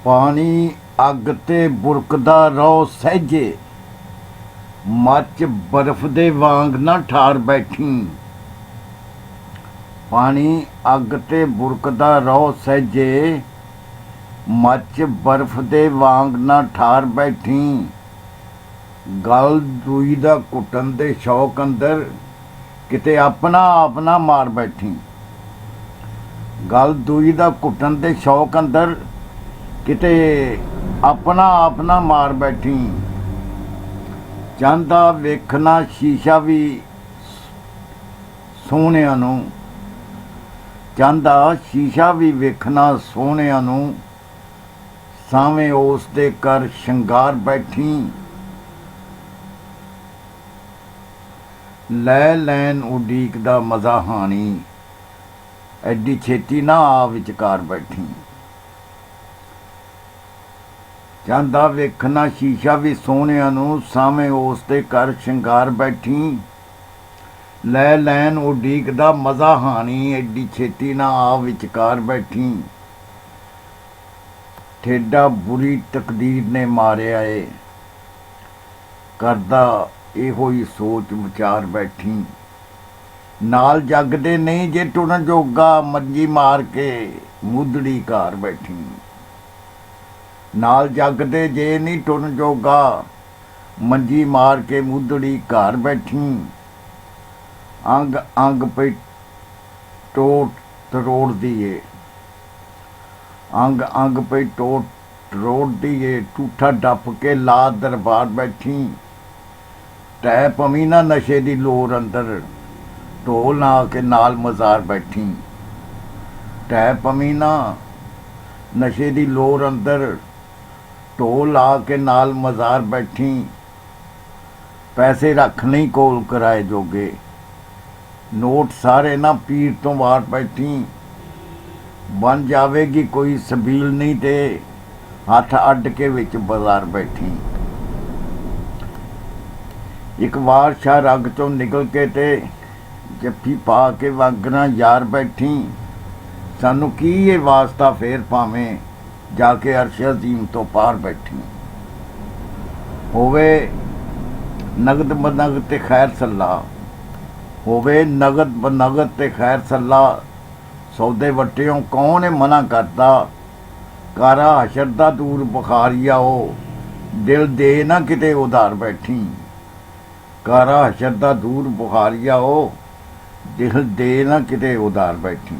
पानी अग ते बुरकदा रहो सहजे, मच बर्फ दे वांग ना ठार बैठी। पानी अग ते बुरकदा रहो सहजे, मच बर्फ दे वांग ना ठार बैठी। गल दूई दा घुटन दे शौक अंदर, किते अपना आप ना मार बैठी। गल दूई दा घुटन दे शौक अंदर, किते अपना आप ना मार बैठी। चाहता वेखना शीशा भी सोहणिया नूं, चाहता शीशा भी वेखना सोहणिया नूं, सावें उस दे कर शंगार बैठी। लै लैन उडीक दा मज़ा हानी, एडी छेती ना आ विचकार बैठी। चाहता वेखना शीशा भी सोहणिया नूं, सावें उस दे कर शंगार बैठी। लै लैन उडीक दा मज़ा हानी, एडी छेती ना आ विचकार बैठी। ठेडा बुरी तकदीर ने मारिया ए, करदा इहो ही सोच विचार बैठी। नाल जगदे नहीं जे टुरन जोगा, मंजी मार के मुदड़ी घर बैठी। नाल जगदे जे नहीं टुरन जोगा, मंजी मार के मुदड़ी घर बैठी। अंग अंग पे टोट तरोड़ दिए, अंग अंग पे टोट तरोड़ दिए। ठूठा डप के ला दरबार बैठी। टै पवी ना नशे दी लोर अंदर, ढोल ना के नाल मज़ार बैठी। टै पवी ना नशे दी लोर अंदर, ढोल आ के नाल मज़ार बैठी। पैसे रख नहीं कोल कराए जोगे, नोट सारे ना पीर तो वार बैठी। बन जावेगी कोई सबील नहीं ते, हथ अड्ड के विच बाजार बैठी। एक वार शाह रग चों निकल के ते, जफ्फी पा के वागना यार बैठी। सानू की ये वास्ता फेर पावें, जाके अर्श अजीम तो पार बैठी। होवे नगद बनगद ते खैर सल्ला, होवे नगद बनगद ते खैर सल्ला। सौदे वट्टियों कौन है मना करता, कारा हशर दा दूर बुखारिया हो, दिल दे ना किते उधार बैठी। कारा हशर दा दूर बुखारिया हो, दिल दे ना किते उधार बैठी।